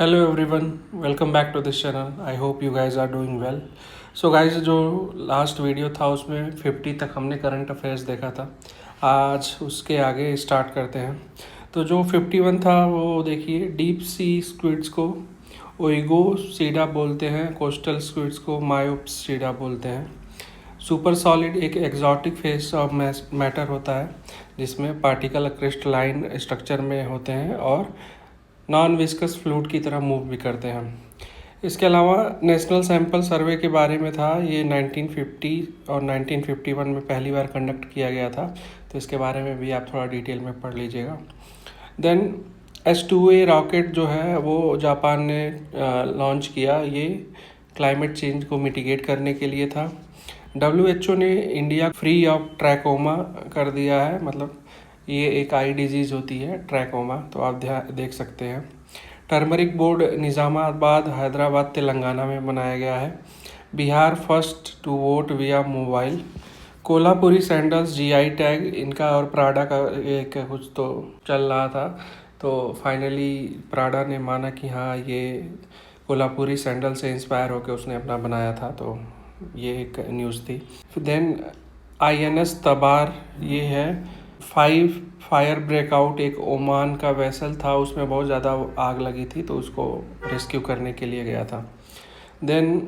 Hello everyone, welcome back to this channel. I hope you guys are doing well. So guys, जो last video था उसमें 50 तक हमने current affairs देखा था। आज उसके आगे स्टार्ट करते हैं। तो जो 51 था वो देखिए, डीप सी स्क्विड्स को ओइगो सीडा बोलते हैं, कोस्टल स्क्विड्स को मायोप्सीडा बोलते हैं। सुपर सॉलिड एक एक्जॉटिक फेस ऑफ मैटर होता है जिसमें पार्टिकल क्रिस्टलाइन स्ट्रक्चर में होते हैं और नॉन विस्कस फ्लूइड की तरह मूव भी करते हैं। इसके अलावा नेशनल सैंपल सर्वे के बारे में था, ये 1950 और 1951 में पहली बार कंडक्ट किया गया था, तो इसके बारे में भी आप थोड़ा डिटेल में पढ़ लीजिएगा। देन S2A रॉकेट जो है वो जापान ने लॉन्च किया, ये क्लाइमेट चेंज को मिटिगेट करने के लिए था। WHO ने इंडिया फ्री ऑफ ट्रैकोमा कर दिया है, मतलब ये एक आई डिजीज़ होती है ट्रैकोमा, तो आप देख सकते हैं। टर्मरिक बोर्ड निज़ामाबाद, हैदराबाद, तेलंगाना में बनाया गया है। बिहार फर्स्ट टू वोट विया mobile. Kolhapuri sandals GI tag इनका और प्राडा का एक कुछ तो चल रहा था, तो फाइनली प्राडा ने माना कि हाँ, ये कोल्हापुरी सैंडल से इंस्पायर होकर उसने अपना बनाया था, तो ये एक न्यूज़ थी। देन INS तबार, ये है फायर ब्रेकआउट, एक ओमान का वेसल था, उसमें बहुत ज़्यादा आग लगी थी तो उसको रेस्क्यू करने के लिए गया था। Then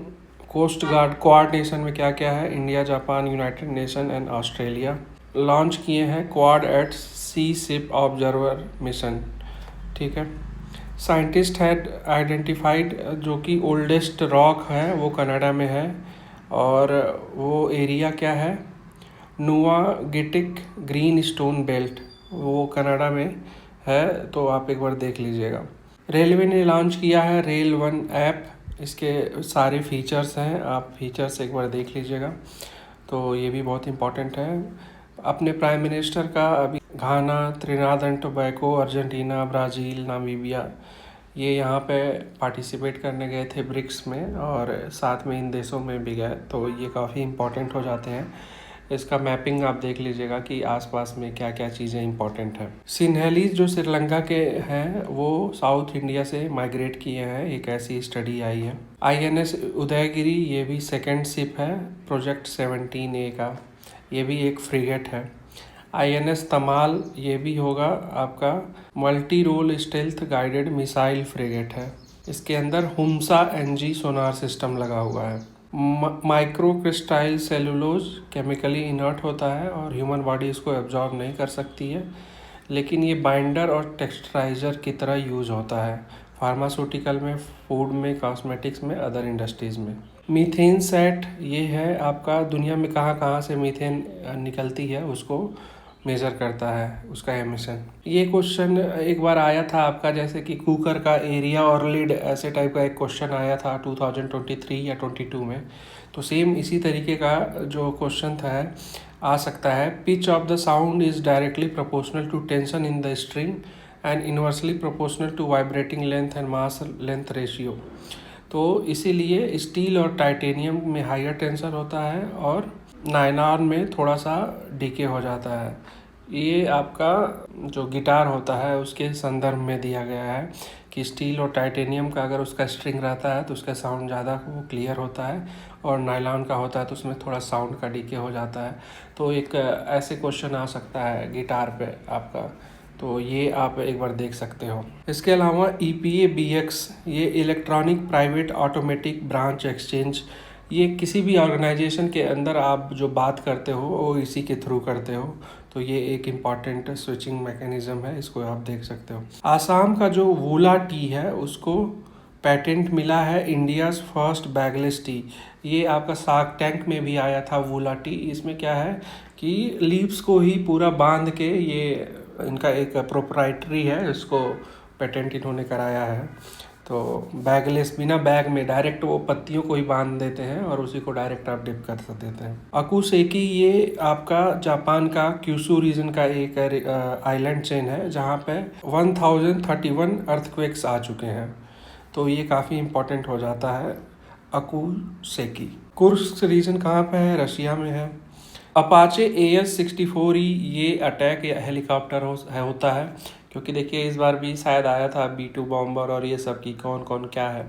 coast guard, quad nation में क्या क्या है, India, Japan, United Nation and Australia launch किए हैं Quad at sea ship observer mission. ठीक है। साइंटिस्ट हैड आइडेंटिफाइड जो कि ओल्डेस्ट रॉक है वो कनाडा में है, और वो एरिया क्या है, नुआगिटिक ग्रीन स्टोन बेल्ट, वो कनाडा में है, तो आप एक बार देख लीजिएगा। रेलवे ने लॉन्च किया है रेल वन ऐप, इसके सारे फीचर्स हैं, आप फीचर्स एक बार देख लीजिएगा, तो ये भी बहुत इम्पोर्टेंट है। अपने प्राइम मिनिस्टर का अभी Ghana, Trinidad and Tobago, Argentina, Brazil, Namibia, ये यहाँ पे पार्टिसिपेट करने गए थे ब्रिक्स में, और साथ में इन देशों में भी गए, तो ये काफ़ी इम्पोर्टेंट हो जाते हैं। इसका मैपिंग आप देख लीजिएगा कि आसपास में क्या क्या चीज़ें इंपॉर्टेंट हैं। सिन्हेलीज जो श्रीलंका के हैं वो साउथ इंडिया से माइग्रेट किए हैं, एक ऐसी स्टडी आई है। INS उदयगिरी, ये भी सेकंड शिप है प्रोजेक्ट 17A का, ये भी एक फ्रिगेट है। INS तमाल, ये भी होगा आपका multi role stealth guided missile frigate है। इसके अंदर हुम्सा NG सोनार सिस्टम लगा हुआ है। माइक्रो क्रिस्टाइल सेलुलोज केमिकली इनर्ट होता है और ह्यूमन बॉडी इसको एब्जॉर्ब नहीं कर सकती है, लेकिन ये बाइंडर और टेक्सचराइज़र की तरह यूज़ होता है फार्मास्यूटिकल में, फूड में, कॉस्मेटिक्स में, अदर इंडस्ट्रीज़ में। मीथेन सेट, ये है आपका दुनिया में कहाँ कहाँ से मीथेन निकलती है उसको मेज़र करता है, उसका एमिशन। ये क्वेश्चन एक बार आया था आपका, जैसे कि कुकर का एरिया और लिड, ऐसे टाइप का एक क्वेश्चन आया था 2023 या 22 में, तो सेम इसी तरीके का जो क्वेश्चन था आ सकता है। Pitch of the sound is directly proportional to tension in the string and inversely proportional to vibrating length and mass length ratio. तो इसीलिए स्टील और टाइटेनियम में हायर टेंशन होता है और नायलॉन में थोड़ा सा डीके हो जाता है। ये आपका जो गिटार होता है उसके संदर्भ में दिया गया है कि स्टील और टाइटेनियम का अगर उसका स्ट्रिंग रहता है तो उसका साउंड ज़्यादा वो क्लियर होता है, और नायलॉन का होता है तो उसमें थोड़ा साउंड का डीके हो जाता है। तो एक ऐसे क्वेश्चन आ सकता है गिटार पे आपका, तो ये आप एक बार देख सकते हो। इसके अलावा EPA-BX, ये electronic private automatic branch exchange, ये किसी भी ऑर्गेनाइजेशन के अंदर आप जो बात करते हो वो इसी के थ्रू करते हो, तो ये एक इम्पॉर्टेंट स्विचिंग मैकेनिज्म है, इसको आप देख सकते हो। आसाम का जो वूला टी है उसको पेटेंट मिला है, इंडियाज़ फर्स्ट बैगलेस टी। ये आपका शार्क टैंक में भी आया था वूला टी। इसमें क्या है कि लीव्स को ही पूरा बांध के, ये इनका एक प्रोप्राइटरी है, इसको पेटेंट इन्होंने कराया है। तो बैगलेस, बिना बैग में डायरेक्ट वो पत्तियों को ही बांध देते हैं और उसी को डायरेक्ट आप डिप कर देते हैं। अकुसेकी, ये आपका जापान का क्यूशू रीजन का एक आइलैंड चेन है जहाँ पे 1031 अर्थक्वेक्स आ चुके हैं, तो ये काफ़ी इम्पोर्टेंट हो जाता है अकुसेकी। कुर्स्क रीजन कहाँ पे है, रशिया में है। अपाचे AS-64E, ये अटैक हेलीकॉप्टर होता है क्योंकि देखिए इस बार भी शायद आया था B-2 बॉम्बर और ये सब की कौन कौन क्या है,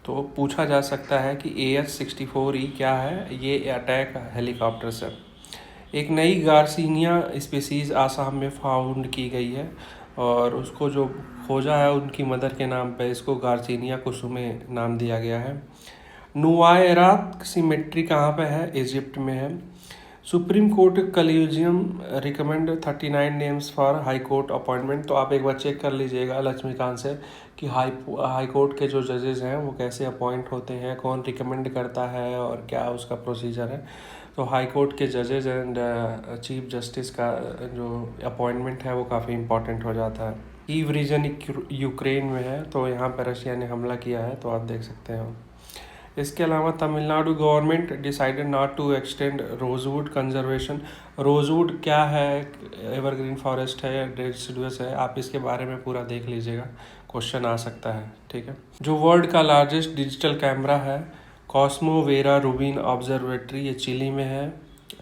तो पूछा जा सकता है कि AH-64E क्या है। ये अटैक हेलीकॉप्टर्स है। एक नई गार्सिनिया स्पीसीज़ आसाम में फाउंड की गई है और उसको जो खोजा है उनकी मदर के नाम पे इसको गार्सिनिया कुसुमे नाम दिया गया है। नुआयरात सिमेट्री कहाँ पे है? इजिप्ट में है। Supreme court collegium recommend 39 names for high court appointment. तो आप एक बार चेक कर लीजिएगा लक्ष्मीकांत से कि हाई कोर्ट के जो जजेस हैं वो कैसे अपॉइंट होते हैं, कौन रिकमेंड करता है और क्या उसका प्रोसीजर है। तो हाई कोर्ट के जजेस एंड चीफ जस्टिस का जो अपॉइंटमेंट है वो काफ़ी इंपॉर्टेंट हो जाता है। कीव रीजन यूक्रेन में है, तो यहाँ पर रशिया ने हमला किया है, तो आप देख सकते हो। इसके अलावा Tamil Nadu government decided not to extend rosewood conservation. Rosewood क्या है? एवरग्रीन फॉरेस्ट है या डेसिडुअस है? आप इसके बारे में पूरा देख लीजिएगा, क्वेश्चन आ सकता है। ठीक है। जो वर्ल्ड का लार्जेस्ट डिजिटल कैमरा है कॉस्मो वेरा रूबिन ऑब्जर्वेटरी, ये चिली में है,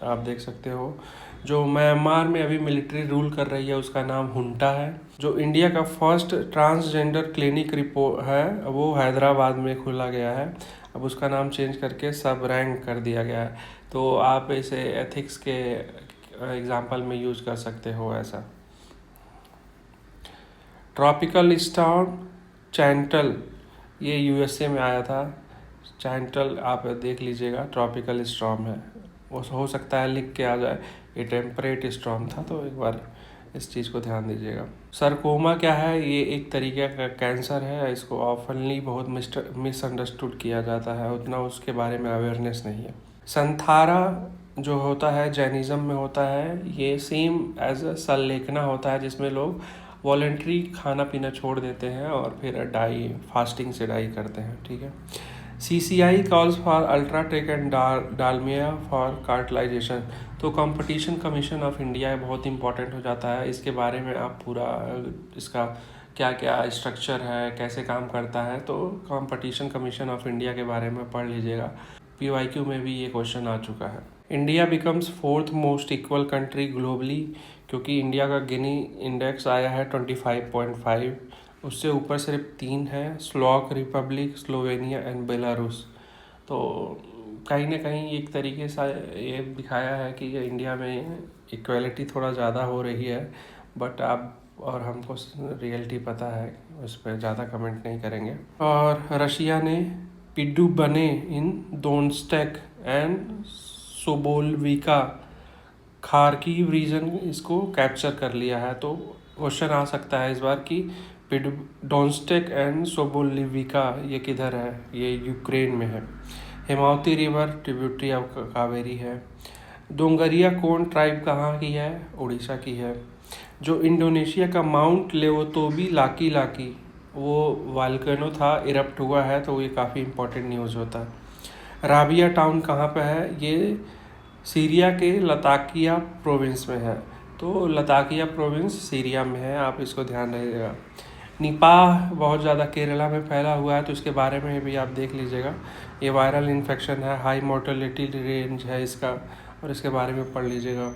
आप देख सकते हो। जो म्यांमार में अभी मिलिट्री रूल कर रही है उसका नाम हुंटा है। जो इंडिया का फर्स्ट ट्रांसजेंडर क्लिनिक रिपोर्ट है वो हैदराबाद में खोला गया है। अब उसका नाम चेंज करके सब रैंक कर दिया गया है, तो आप इसे एथिक्स के एग्जाम्पल में यूज कर सकते हो ऐसा। ट्रॉपिकल स्टॉर्म चैंटल, ये यूएसए में आया था। चैंटल आप देख लीजिएगा, ट्रॉपिकल स्टॉर्म है, वो हो सकता है लिख के आ जाए, ये टेम्परेट स्टॉर्म था, तो एक बार इस चीज़ को ध्यान दीजिएगा। सरकोमा क्या है? ये एक तरीके का कैंसर है, इसको ऑफनली बहुत मिसअंडरस्टूड किया जाता है, उतना उसके बारे में अवेयरनेस नहीं है। संथारा जो होता है जैनिज़्म में होता है, ये सेम एज अ सल्लेखना होता है जिसमें लोग वॉलेंट्री खाना पीना छोड़ देते हैं और फिर फास्टिंग से डाई करते हैं। ठीक है। CCI calls for UltraTech and Dalmia for cartelisation. तो कंपटीशन कमीशन ऑफ इंडिया बहुत इंपॉर्टेंट हो जाता है, इसके बारे में आप पूरा इसका क्या क्या स्ट्रक्चर है, कैसे काम करता है, तो कंपटीशन कमीशन ऑफ इंडिया के बारे में पढ़ लीजिएगा। PYQ में भी ये क्वेश्चन आ चुका है। India becomes 4th most equal country globally, क्योंकि इंडिया का गिनी इंडेक्स आया है 25.5, उससे ऊपर सिर्फ 3 है, Slovak Republic, Slovenia and Belarus. तो कहीं ना कहीं एक तरीके से ये दिखाया है कि इंडिया में इक्वलिटी थोड़ा ज़्यादा हो रही है, बट आप और हमको रियलिटी पता है, उस पर ज़्यादा कमेंट नहीं करेंगे। और रशिया ने पिड्डू बने इन दोनस्टेक एंड सोबोल्विका खार्किव रीजन इसको कैप्चर कर लिया है। तो क्वेश्चन आ सकता है इस बार कि डोंस्टेक एंड सोबोलिविका ये किधर है? ये यूक्रेन में है। Hemavati river tributary of Kaveri है। डोंगरिया कोन ट्राइब कहाँ की है? उड़ीसा की है। जो इंडोनेशिया का माउंट लेओतोबी लाकी लाकी वो वाल्केनो था, इरप्ट हुआ है, तो ये काफ़ी इंपॉर्टेंट न्यूज़ होता है। राबिया टाउन कहाँ पे है? ये सीरिया के लताकिया प्रोविंस में है, तो लताकिया प्रोविंस सीरिया में है, आप इसको ध्यान रखिएगा। निपाह बहुत ज़्यादा केरला में फैला हुआ है, तो इसके बारे में भी आप देख लीजिएगा। ये वायरल इन्फेक्शन है, हाई मोर्टेलिटी रेंज है इसका, और इसके बारे में पढ़ लीजिएगा।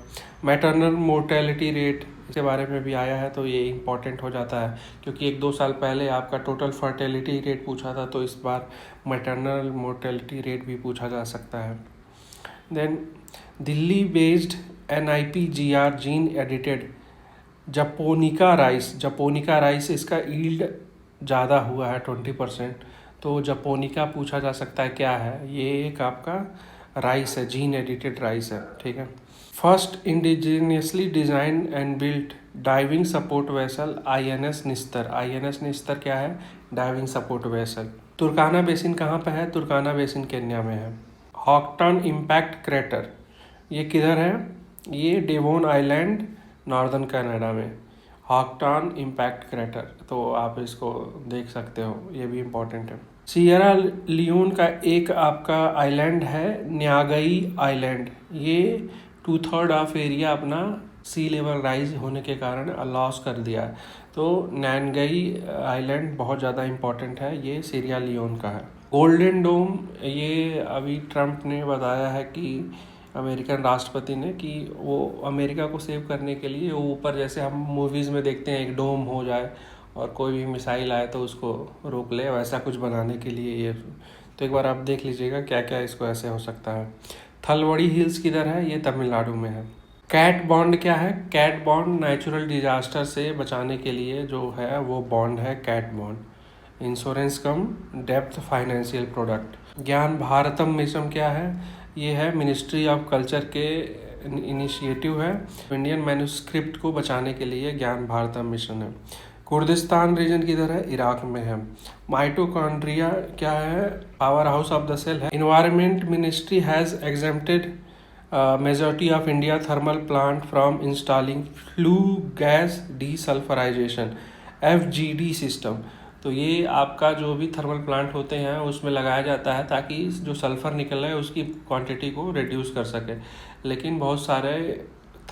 मैटरनल मोर्टेलिटी रेट इसके बारे में भी आया है, तो ये इंपॉर्टेंट हो जाता है, क्योंकि 1-2 साल पहले आपका टोटल फर्टिलिटी रेट पूछा था, तो इस बार मैटरनल मोर्टेलिटी रेट भी पूछा जा सकता है। Then Delhi based NIPGR gene edited japonica rice इसका ईल्ड ज़्यादा हुआ है 20%, तो जपोनिका पूछा जा सकता है क्या है? ये एक आपका राइस है, जीन एडिटेड राइस है। ठीक है। First indigenously design and built diving support vessel INS निस्तर क्या है? Diving support vessel. तुर्काना बेसिन कहाँ पे है? तुर्काना बेसिन केन्या में है। हॉकटन इम्पैक्ट क्रेटर ये किधर है? ये डेवोन आइलैंड नॉर्दर्न कनाडा में, हॉकटन इम्पैक्ट क्रेटर, तो आप इसको देख सकते हो, ये भी इम्पोर्टेंट है। सियरा लियोन का एक आपका आइलैंड है न्यागई आइलैंड, ये 2/3 ऑफ एरिया अपना सी लेवल राइज होने के कारण लॉस कर दिया है, तो नैनगई आइलैंड बहुत ज़्यादा इम्पोर्टेंट है, ये सियरा लियोन का है। गोल्डन डोम ये अभी ट्रम्प ने बताया है कि अमेरिकन राष्ट्रपति ने कि वो अमेरिका को सेव करने के लिए वो ऊपर, जैसे हम मूवीज़ में देखते हैं एक डोम हो जाए और कोई भी मिसाइल आए तो उसको रोक ले, वैसा कुछ बनाने के लिए ये। तो एक बार आप देख लीजिएगा क्या क्या इसको ऐसे हो सकता है। थलवड़ी हिल्स किधर है? ये तमिलनाडु में है। कैट बॉन्ड क्या है? कैट बॉन्ड नेचुरल डिजास्टर से बचाने के लिए जो है वो बॉन्ड है कैट बॉन्ड। इंश्योरेंस कम डेप्थ financial product. Gyan Bharatam mission क्या है? ये है मिनिस्ट्री ऑफ कल्चर के इनिशिएटिव है। इंडियन मैन्युस्क्रिप्ट को बचाने के लिए ज्ञान भारतम मिशन है। कुर्दिस्तान रीजन किधर है? इराक में है। माइटोकॉन्ड्रिया क्या है? Power house of the cell है। Environment ministry has exempted majority of India thermal plant from installing flue gas desulphurisation FGD system. तो ये आपका जो भी थर्मल प्लांट होते हैं उसमें लगाया जाता है ताकि जो सल्फ़र निकल रहा है उसकी क्वांटिटी को रिड्यूस कर सके। लेकिन बहुत सारे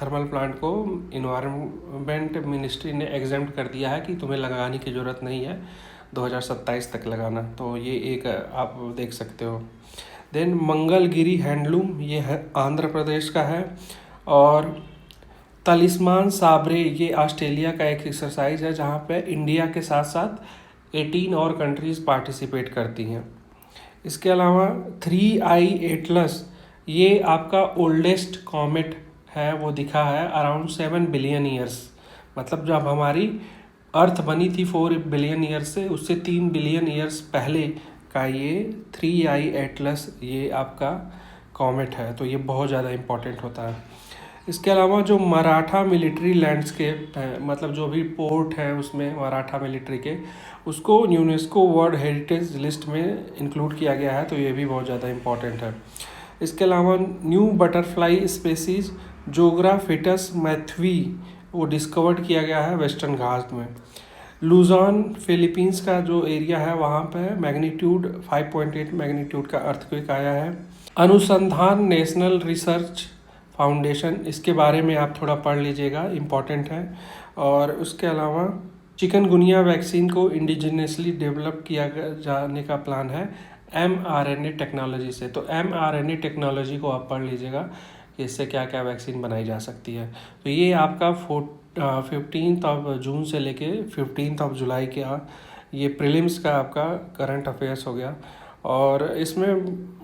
थर्मल प्लांट को इन्वायरमेंट मिनिस्ट्री ने एग्जेम्प्ट कर दिया है कि तुम्हें लगाने की ज़रूरत नहीं है, 2027 तक लगाना। तो ये एक आप देख सकते हो। देन मंगलगिरी हैंडलूम, ये है आंध्र प्रदेश का है। और तलिस्मान साबरे, ये ऑस्ट्रेलिया का एक एक्सरसाइज है जहाँ पे इंडिया के साथ साथ 18 और कंट्रीज़ पार्टिसिपेट करती हैं। इसके अलावा 3I एटलस, ये आपका ओल्डेस्ट कॉमेट है, वो दिखा है अराउंड 7 बिलियन ईयर्स। मतलब जब हमारी अर्थ बनी थी 4 बिलियन ईयर्स से, उससे 3 बिलियन ईयर्स पहले का ये 3I एटलस ये आपका कॉमेट है। तो ये बहुत ज़्यादा इम्पॉर्टेंट होता है। इसके अलावा जो मराठा मिलिट्री लैंडस्केप है, मतलब जो भी पोर्ट है उसमें मराठा मिलिट्री के, उसको यूनेस्को वर्ल्ड हेरिटेज लिस्ट में इंक्लूड किया गया है। तो ये भी बहुत ज़्यादा इम्पॉर्टेंट है। इसके अलावा न्यू बटरफ्लाई स्पेसीज जोग्राफिटस मैथ्वी, वो डिस्कवर्ड किया गया है वेस्टर्न घाट में। लुजॉन फिलीपींस का जो एरिया है वहाँ पे मैग्नीट्यूड 5.8 मैग्नीट्यूड का अर्थक्वेक आया है। अनुसंधान नेशनल रिसर्च फाउंडेशन, इसके बारे में आप थोड़ा पढ़ लीजिएगा, इम्पॉर्टेंट है। और उसके अलावा चिकनगुनिया वैक्सीन को इंडिजिनियसली डेवलप किया जाने का प्लान है mRNA टेक्नोलॉजी से। तो mRNA टेक्नोलॉजी को आप पढ़ लीजिएगा कि इससे क्या क्या वैक्सीन बनाई जा सकती है। तो ये आपका 15 जून से लेके 15 जुलाई का ये प्रीलिम्स का आपका करंट अफेयर्स हो गया। और इसमें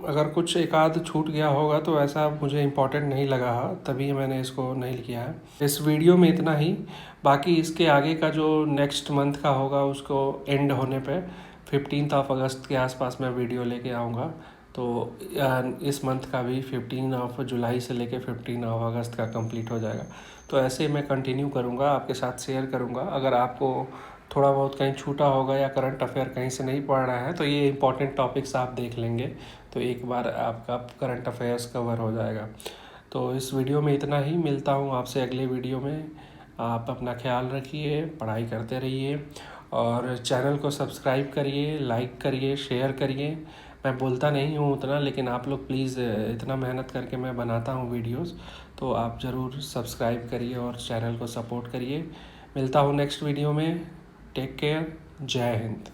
अगर कुछ एक आध छूट गया होगा तो ऐसा मुझे इम्पोर्टेंट नहीं लगा, तभी मैंने इसको नहीं किया है। इस वीडियो में इतना ही। बाकी इसके आगे का जो नेक्स्ट मंथ का होगा उसको एंड होने पे 15 अगस्त के आसपास मैं वीडियो लेके आऊँगा। तो इस मंथ का भी 15 जुलाई से लेके 15 अगस्त का कंप्लीट हो जाएगा। तो ऐसे मैं कंटिन्यू करूँगा, आपके साथ शेयर करूँगा। अगर आपको थोड़ा बहुत कहीं छूटा होगा या करंट अफेयर कहीं से नहीं पढ़ रहा है तो ये इंपॉर्टेंट टॉपिक्स आप देख लेंगे, तो एक बार आपका करंट अफेयर्स कवर हो जाएगा। तो इस वीडियो में इतना ही। मिलता हूँ आपसे अगले वीडियो में। आप अपना ख्याल रखिए, पढ़ाई करते रहिए और चैनल को सब्सक्राइब करिए, लाइक करिए, शेयर करिए। मैं बोलता नहीं हूँ उतना, लेकिन आप लोग प्लीज़ इतना मेहनत करके मैं बनाता हूँ वीडियोस, तो आप ज़रूर सब्सक्राइब करिए और चैनल को सपोर्ट करिए। मिलता हूँ नेक्स्ट वीडियो में। Take care. जय हिंद।